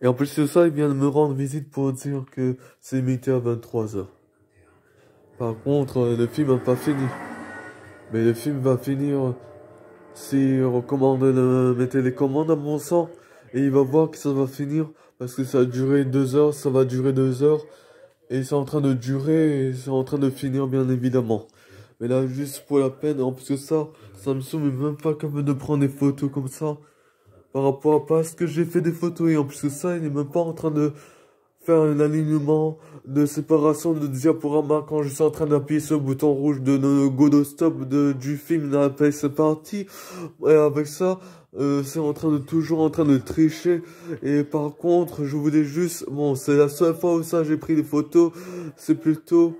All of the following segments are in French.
Et en plus de ça, il vient de me rendre visite pour dire que c'est limité à 23 h. Par contre, le film n'a pas fini. Mais le film va finir si on commande mes télécommandes à mon sens. Et il va voir que ça va finir. Parce que ça a duré 2 heures, ça va durer 2 heures. Et c'est en train de durer et c'est en train de finir bien évidemment. Mais là, juste pour la peine, en plus de ça, Samsung n'est même pas capable de prendre des photos comme ça. Par rapport à parce que j'ai fait des photos et en plus de ça, il n'est même pas en train de faire un alignement de séparation de diaporama quand je suis en train d'appuyer sur le bouton rouge de le go to stop du film dans la PS partie. Et avec ça, c'est toujours en train de tricher. Et par contre, je voulais juste, bon, c'est la seule fois où ça j'ai pris des photos, c'est plutôt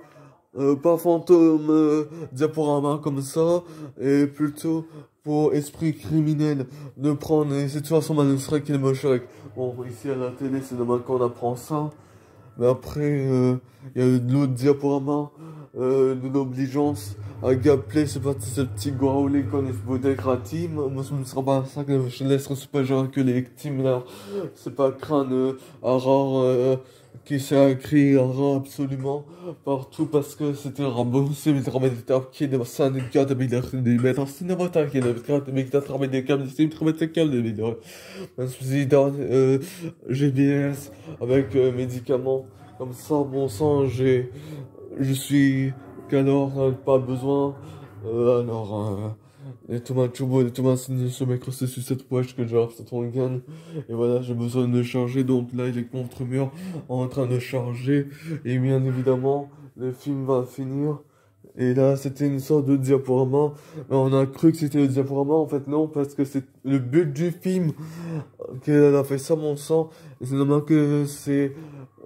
pas fantôme diaporama comme ça, et plutôt pour esprit criminel de prendre, et c'est de toute façon Manushrek et Moshek. Bon, ici à la télé, c'est normal qu'on apprend ça. Mais après, il y a eu de l'autre diaporama, de l'obligeance à gameplay, c'est parti ce petit goaulé qu'on est beau kratim. Moi, ce ne sera pas ça que je laisse pas genre que les teams là. C'est pas crâne rare qui s'est écrit rare absolument partout parce que c'était remboursé, mais travail d'état qui est de ça, des gars de mettre en cinéma, qui est de travail des câbles, c'est travail des câbles, des vidéos. Un souci GBS avec médicaments comme ça, bon sang, je suis qu'alors pas besoin, les tomates turbo, les tomates signées sur mes crosses sur cette poche que j'ai cette organe, et voilà, j'ai besoin de charger, donc là il est contre mur en train de charger, et bien évidemment, le film va finir. Et là, c'était une sorte de diaporama. On a cru que c'était le diaporama. En fait, non, parce que c'est le but du film qu'elle a fait ça, mon sang. Et c'est normal que c'est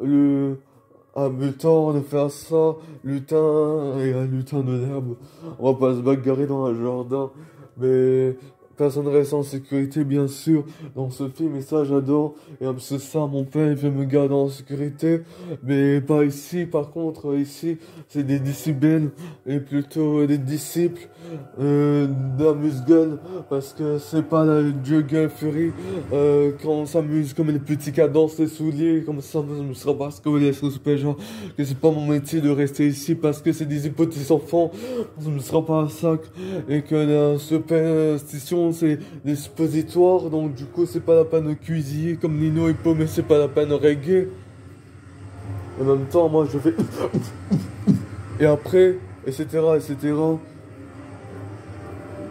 le habitant de faire ça, lutin et un lutin de l'herbe. On va pas se bagarrer dans un jardin. Mais personne reste en sécurité, bien sûr, dans ce film. Et ça, j'adore. Et en plus de ça, mon père, il veut me garder en sécurité. Mais pas ici. Par contre, ici, c'est des disciples et plutôt des disciples d'amuse-gueule parce que c'est pas la Juggle Fury quand on s'amuse comme les petits cadences les souliers comme ça je me sera pas ce que vous laissez au genre que c'est pas mon métier de rester ici parce que c'est des hypothèses enfants je ne sera pas un sac et que la superstition c'est des suppositoires donc du coup c'est pas la peine de cuisiner comme Nino et Pomme mais c'est pas la peine de régler en même temps moi je fais et après etc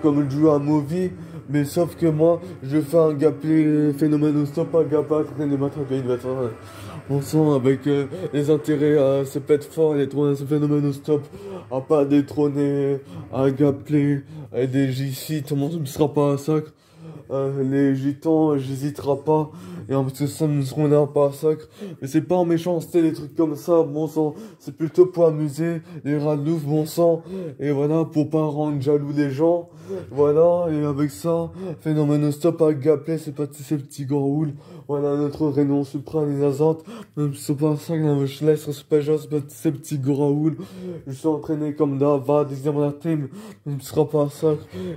comme le joue à Movie, mais sauf que moi, je fais un gameplay phénomène stop, un gameplay traîner ma traîner on sent avec les intérêts à se pète fort, les trônes à ce phénomène stop, à pas détrôner, un gameplay, et des JC, tout le monde ne sera pas un sacre. Les gitans, j'hésitera pas. Et en plus, ça ne seront là pas un sacre. Mais c'est pas en méchanceté, des trucs comme ça, bon sang. C'est plutôt pour amuser les rats de louve, bon sang. Et voilà, pour pas rendre jaloux les gens. Voilà, et avec ça, phénomène stop à gameplay, c'est pas ces petits grands houles. Voilà, notre réunion suprême, les azantes. Même si c'est pas ça que je laisse, c'est pas genre, c'est pas ces petits grands houles. Je suis entraîné comme d'Ava, deuxième la team. Ce ne sera pas ça.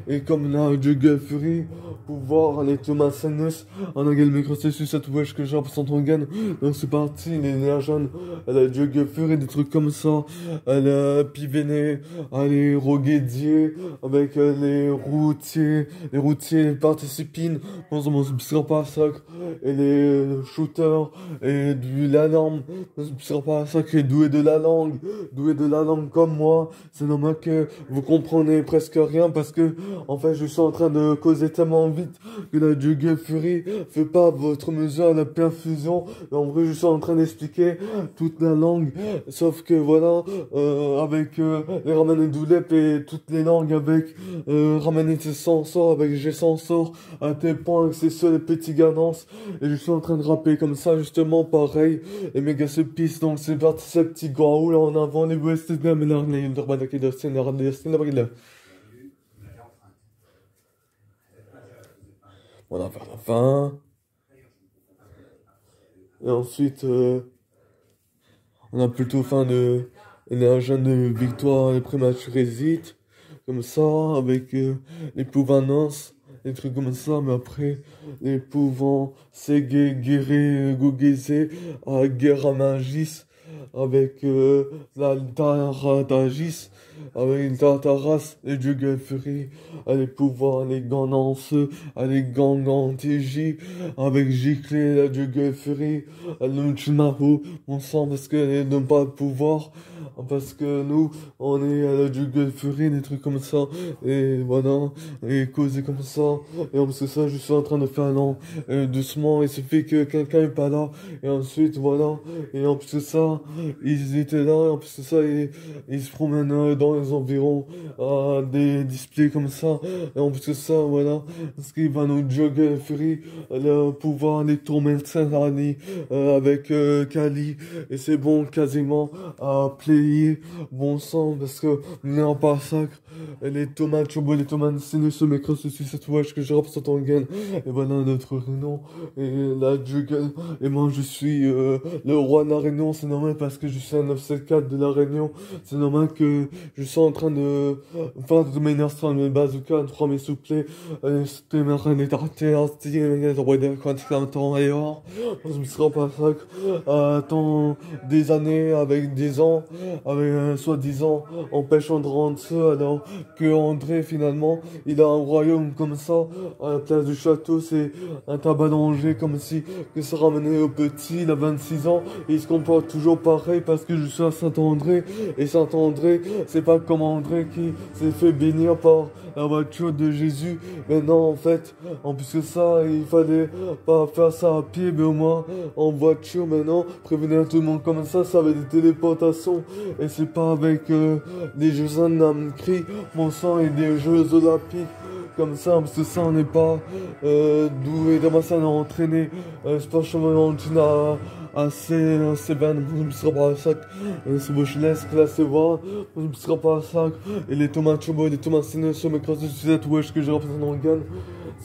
Et comme là, Juggle Fury, pour voir les Thomas Sanus, on a gagné le micro sur cette wesh que j'ai l'impression qu'on gagne. Donc c'est parti, les jeunes, elle a Juggle Fury, des trucs comme ça. Elle a Pivené, elle est Roguedier, avec les routiers, les participines. Bon, ça ne sera pas ça. Et les shooters, et l'alarme. Ce ne sera pas ça qui est doué de la langue. Doué de la langue comme moi. C'est normal que vous comprenez presque rien parce que, en fait, je suis en train de causer tellement vite que la Juggle Fury fait pas votre mesure à la perfusion. Mais en vrai, je suis en train d'expliquer toute la langue. Sauf que voilà, avec les ramener doulep et toutes les langues avec ramener ses sensors, avec j'ai sensor à tel point que c'est sur les petits ganances. Et je suis en train de rapper comme ça, justement, pareil. Les méga se pissent, donc c'est parti, ce petit grand là en avant, les West, mais là, les Underbad, qui doivent on a vers la fin. Et ensuite, on a plutôt fin de un jeune de victoire, les prématurés hésite. Comme ça, avec les pouvances des trucs comme ça, mais après, les pouvant, Sege, Guéré, Gogézé, à Guerramagis, avec la Taradagis, avec Tartaras, les Jugelfury, à les pouvoirs, les Ganance, à les Gangantéji, avec Giclé, la Jugelfury, à l'Ultimahu, mon sang, parce qu'elle n'a pas de pouvoir, parce que nous, on est à la Jugelfury, des trucs comme ça, et voilà, et causer comme ça, et en plus de ça, je suis en train de faire non, doucement, il suffit que quelqu'un est pas là, et ensuite, voilà, et en plus de ça, ils étaient là, et en plus de ça, ils se promènent dans les environs, à des displays comme ça, et en plus de ça, voilà, ce qui va nous jogger Fury, le pouvoir les tourmenter avec Kali, et c'est bon, quasiment, à player, bon sang, parce que, n'ayant pas sacre, les tomates, chobo, les tomates, sinus, mécros, ceci, cette wesh que je rappe sur ton gain, et voilà notre réunion, et la juggle, et moi je suis le roi de la Réunion, c'est normal parce que je suis un 974 de la Réunion, c'est normal que je suis en train de faire de mes sur mes bazookas, 3 mes souplets, c'était ma reine est arrêtée, je me serais pas ça, attends des années avec des ans, avec soi-disant empêchant de rendre ça, alors que André finalement il a un royaume comme ça, à la place du château c'est un tabac d'Angers comme si que ça ramenait au petit, il a 26 ans, et il se comporte toujours pareil parce que je suis à Saint-André, et Saint-André, c'est pas comme André qui s'est fait bénir par la voiture de Jésus, mais non, en fait, en plus que ça, il fallait pas faire ça à pied, mais au moins en voiture, maintenant, prévenir tout le monde comme ça avait des téléportations, et c'est pas avec des jeux Namcri, mon sang et des jeux olympiques, comme ça, parce que ça, on n'est pas doué, d'abord ça, on a entraîné, c'est pas chemin assez bien, vous ne serez pas à sac, c'est beau, je laisse classer voir, vous ne serez pas à sac, et les tomates chobo, les tomates sénés sur mes crosses de sucette, wesh, que j'ai représenté en gagne,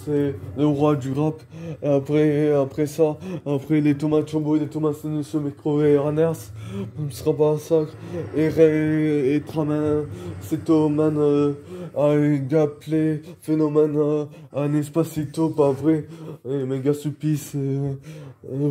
c'est le roi du rap, et après ça, après les tomates chobo, les tomates sénés sur mes crevés et runners, vous ne serez pas à sac, et Traman, c'est Toman, gaplé, phénomène, un espacito, pas vrai, et méga supplice,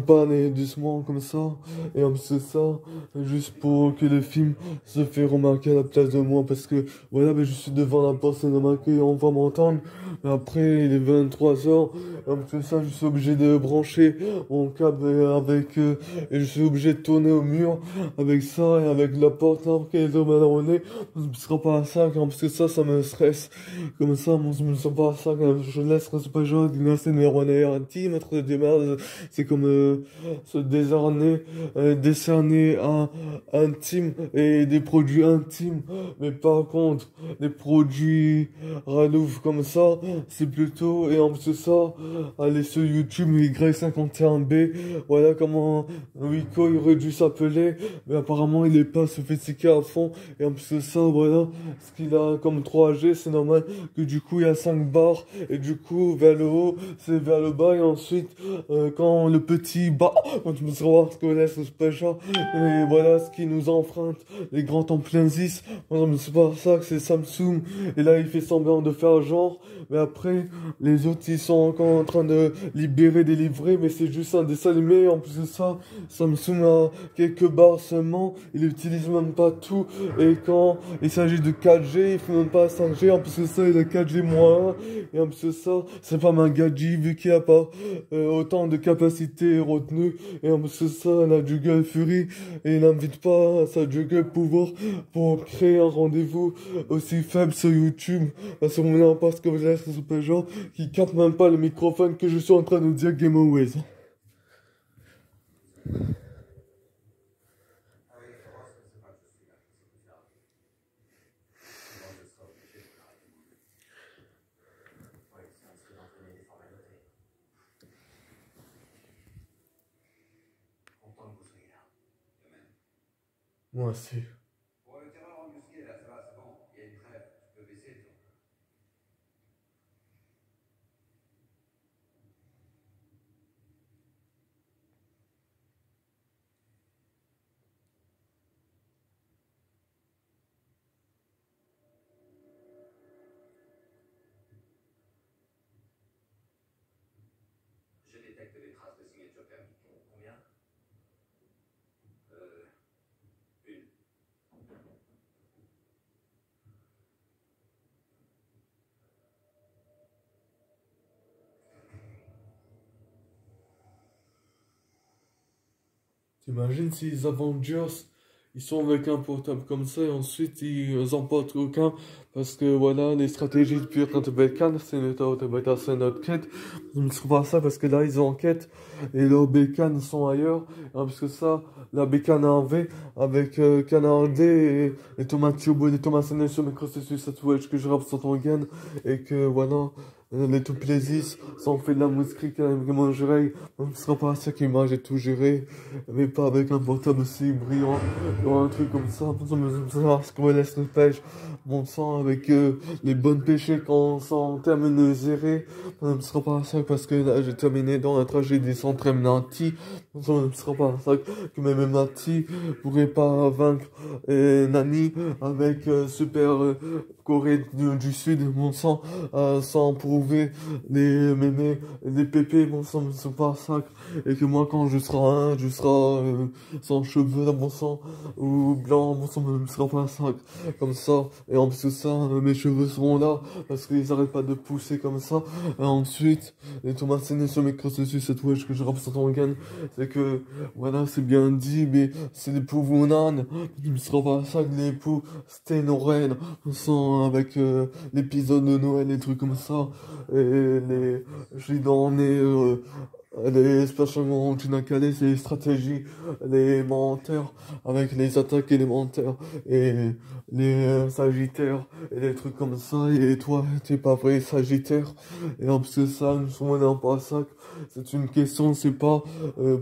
parler doucement comme ça, et en plus de ça, juste pour que le film se fait remarquer à la place de moi, parce que voilà, mais je suis devant la porte, c'est normal qu'on va m'entendre, mais après il est 23h, et en plus de ça, je suis obligé de brancher mon câble avec, et je suis obligé de tourner au mur avec ça, et avec la porte là, pour qu'elle tombe à la monnaie, ce ne sera pas ça, car en plus de ça me stresse, comme ça, je me sens pas ça, quand je laisse, c'est pas genre, c'est mes renais intimes, être des merdes, c'est comme se décerner un team et des produits intimes. Mais par contre, des produits ralouf comme ça, c'est plutôt, et en plus de ça, aller sur YouTube, Y51B, voilà comment Rico il aurait dû s'appeler, mais apparemment il est pas sophistiqué à fond, et en plus de ça, voilà, ce qu'il a comme 3G, c'est normal que du coup il y a 5 barres, et du coup vers le haut, c'est vers le bas, et ensuite, quand le petit bas, quand tu me savoir ce qu'on laisse, c'est pas ça, et voilà ce qui nous emprunte, les grands Templensis, non, mais c'est pas ça que c'est Samsung, et là il fait semblant de faire genre, mais après, les autres ils sont encore en train de libérer des livrets, mais c'est juste un dessin animé, en plus de ça, Samsung a quelques barres seulement, il utilise même pas tout, et quand il s'agit de 4G, il fait même pas 5G, en plus de ça, il a 4G moins 1, et en plus de ça, c'est pas un gadget vu qu'il a pas autant de capacité retenue, et en plus de ça, la Juggle Fury, et il n'invite pas sa Juggle pouvoir pour créer un rendez-vous aussi faible sur YouTube, à ce moment-là, parce que vous êtes ce super genre qui capte même pas le microphone que je suis en train de dire Game Always. Moi aussi. T'imagines si les Avengers, ils sont avec un portable comme ça et ensuite ils emportent aucun parce que voilà, les stratégies de Pirates de Bécane, c'est notre quête. Je ne trouve pas ça parce que là ils enquêtent et leurs bécanes sont ailleurs. Parce que ça, la bécane en V avec Canard D et Thomas Turbo, et Thomas Séné sur mes processus Twitch que je rappe sur ton gain et que voilà. Les tout plaisirs, ça en fait de la musique avec mon oreille, ce ne sera pas ça qui m'a, j'ai tout géré, mais pas avec un portable aussi brillant, ou un truc comme ça, parce qu'on laisse le pêche, mon sang avec les bonnes pêchées quand on termine de gérer, ce ne sera pas ça parce que là j'ai terminé dans la tragédie sans Tremnanti, ce ne sera pas ça que même Nati pourrait pas vaincre Nani avec Super Corée du Sud, mon sang, sans prouver les mémés, les pépés, mon sang ne sont pas sacres, et que moi quand je serai sans cheveux dans mon sang, ou blanc, mon sang ne sera pas sacre, comme ça, et en plus de ça, mes cheveux seront là, parce qu'ils arrêtent pas de pousser comme ça, et ensuite, les Thomas Séné sur mes processus, cette wesh que je rappe sur ton gain, c'est que, voilà, c'est bien dit, mais c'est des pauvres nanes, il ne sera pas ça que les poux, c'était nos reines, on sent avec l'épisode de Noël, les trucs comme ça, et les gidons les spécialement Tunakale, c'est les stratégies, les menteurs, avec les attaques élémentaires, et les sagittaires, et des trucs comme ça, et toi, t'es pas vrai sagittaire, et en plus de ça, nous sommes pas ça, c'est une question, c'est pas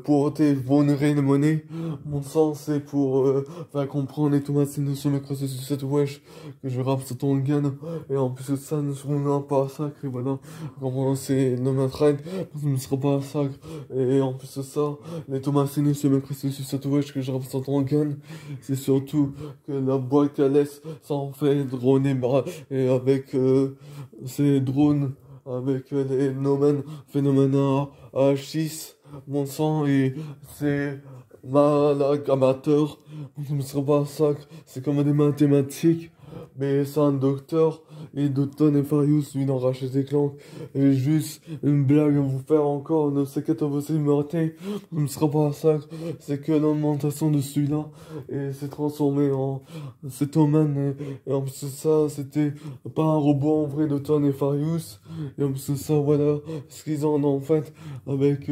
pour tes vulnérer les monnaies, mon sens, c'est pour faire comprendre et tout ma signe sur mes crosses sur cette wesh, que je rappe sur ton gain, et en plus de ça, nous sommes pas sacre, et voilà, comment c'est le matraque, ce ne sera pas sacre, et en plus de ça, les Thomas Séné sur mes crosses sur cette wesh, que je rappe sur ton gain, c'est surtout que la boîte à laisse s'en fait droner, et avec ces drones, avec les nomen phénoménal H6, mon sang, et c'est malade amateur, ce ne sera pas sacre, c'est comme des mathématiques, mais c'est un docteur, et Docteur Nefarius, lui, d'en racheter des clans, et juste une blague à vous faire encore, ne sais qu'à vous immorter, ce ne sera pas sacre, c'est que l'augmentation de celui-là, et s'est transformé en cet homme, et en plus de ça, c'était pas un robot en vrai Docteur Nefarius, et en plus de ça, voilà, ce qu'ils en ont fait, avec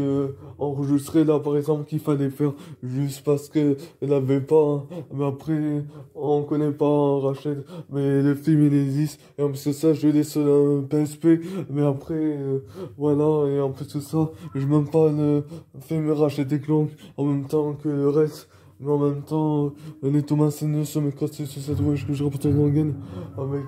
enregistré là, par exemple, qu'il fallait faire, juste parce que elle avait pas, hein. Mais après, on connaît pas Rachel, mais le film il existe, et en plus de ça, je l'ai sur la PSP, mais après, voilà, et en plus de ça, je même pas le film Rachel et Clank en même temps que le reste. Mais en même temps, les Thomas Séné sur mes crosses sur cette wesh que je rapporte en gagne avec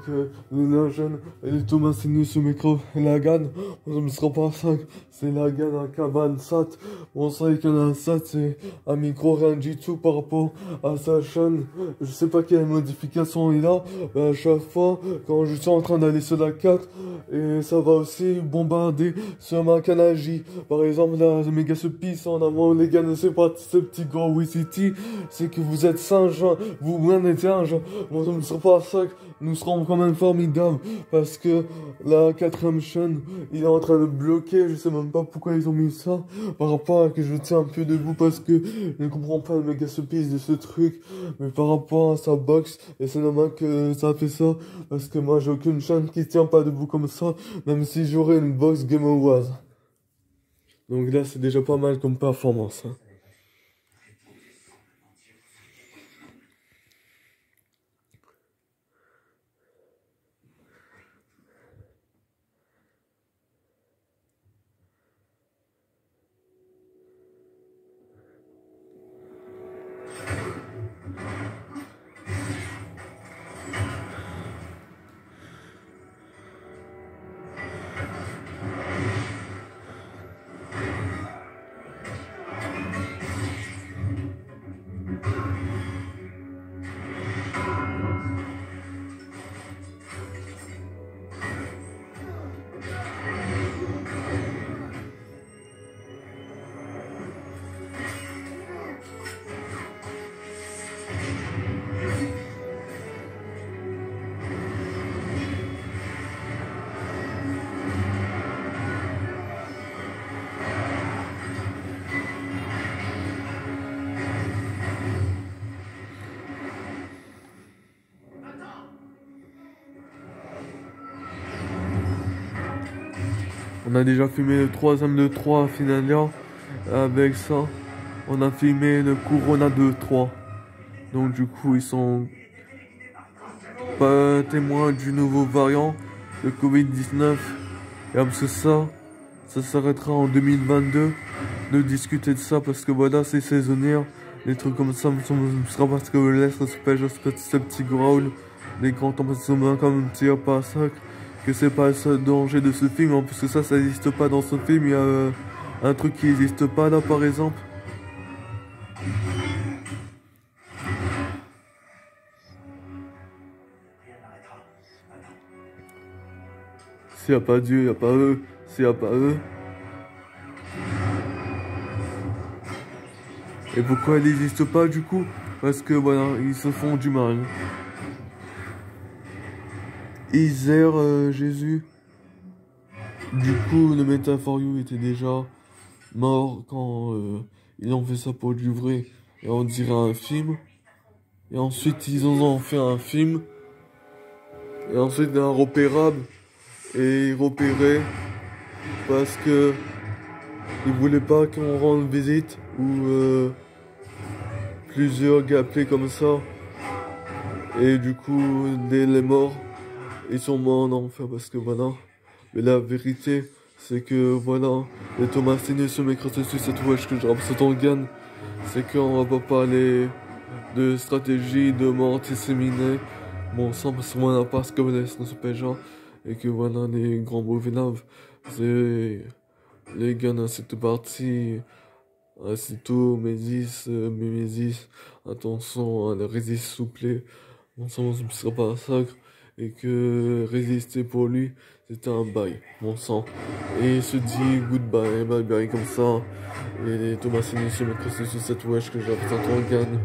les Nagen et les Thomas Séné sur mes crosses et la gagne. Ça ne sera pas 5, c'est la gagne à cabane sat. On sait qu'un un sat c'est un micro rien du tout par rapport à sa chaîne. Je sais pas quelle modification il a, mais à chaque fois quand je suis en train d'aller sur la 4 et ça va aussi bombarder sur ma canagie. Par exemple, là, les méga se pissent en avant, les gars, ne sais pas ce petit gros Wicity, c'est que vous êtes singe, hein. Vous-même êtes singe, bon, ça ne sera pas ça, nous serons quand même formidables, parce que la 4ème chaîne, il est en train de bloquer, je sais même pas pourquoi ils ont mis ça, par rapport à que je tiens un peu debout, parce que je ne comprends pas le méga se pisse de ce truc, mais par rapport à sa box, et c'est normal que ça fait ça, parce que moi j'ai aucune chaîne qui tient pas debout comme ça, même si j'aurais une box Game Awards. Donc là c'est déjà pas mal comme performance, hein. On a déjà filmé le troisième de 3 Finalia. Avec ça, on a filmé le Corona 2-3. Donc du coup, ils sont pas témoins du nouveau variant, le Covid-19. Et parce que ça s'arrêtera en 2022 de discuter de ça parce que voilà, c'est saisonnière. Les trucs comme ça me sera parce que laisse ce petit growl des grands temps parce que comme un petit pas ça que c'est pas le seul danger de ce film. En plus que ça n'existe pas dans ce film. Il y a un truc qui n'existe pas là par exemple. S'il n'y a pas Dieu, il n'y a pas eux. S'il n'y a pas eux. Et pourquoi ils n'existent pas du coup? Parce que voilà, ils se font du mal. Isère Jésus. Du coup, le Meta For You était déjà mort quand ils ont fait ça pour du vrai. Et on dirait un film. Et ensuite, ils en ont fait un film. Et ensuite, un repérable. Et ils repéraient parce que ils voulaient pas qu'on rende visite ou plusieurs gameplays comme ça. Et du coup, dès les morts, ils sont morts en enfer parce que voilà. Mais la vérité, c'est que voilà, les Thomas Signé se m'écrasent dessus cette wesh que je rappe ton gagne. C'est qu'on va pas parler de stratégie, de mort antiséminée. Bon sang, parce que moi, on a pas ce que laisse dans ce pégeant. Et que voilà, les grands mauvais naves, c'est les gars dans cette partie. C'est tout, Mémésis, attention, à la résiste souple. Bon sang, ce ne sera pas un sacre. Et que résister pour lui, c'était un bail, mon sang. Et il se dit goodbye, bye bye comme ça. Et les Thomas Signé se mettent sur cette wesh que j'avais tant gagne.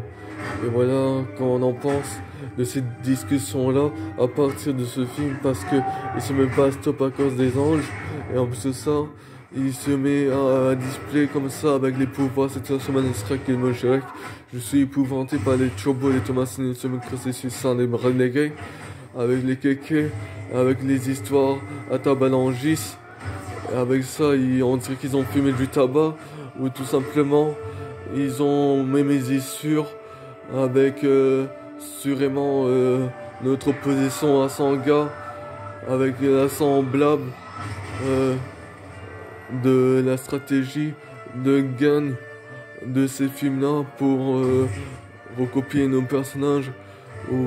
Et voilà, quand on en pense de cette discussion-là, à partir de ce film, parce que il se met pas stop à cause des anges, et en plus de ça, il se met à display comme ça avec les pouvoirs, c'est sur Manesrak et le Mojerek. Je suis épouvanté par les turbos et les Thomas Signé se mettent sur ça, les renégats, avec les kékés, avec les histoires à tabalangis. Et avec ça, on dirait qu'ils ont fumé du tabac, ou tout simplement, ils ont mémésé sur avec sûrement notre opposition à Sanga, avec l'assemblable de la stratégie de gain de ces films-là pour recopier nos personnages ou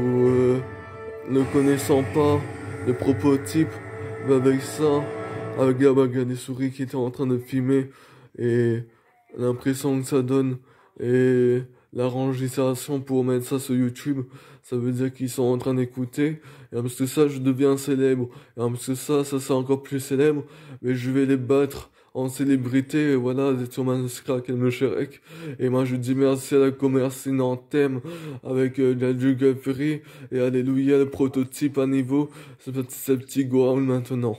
ne connaissant pas le prototype, mais avec ça, avec la bagarre des souris qui était en train de filmer et l'impression que ça donne et l'arrangement pour mettre ça sur YouTube, ça veut dire qu'ils sont en train d'écouter. Et parce que ça, je deviens célèbre. Et parce que ça c'est encore plus célèbre. Mais je vais les battre en célébrité. Et voilà, des Thomas Crack et le Shrek. Et moi, je dis merci à la commerçante en thème avec la Juggery. Et alléluia, le prototype à niveau. C'est ce petit growl maintenant.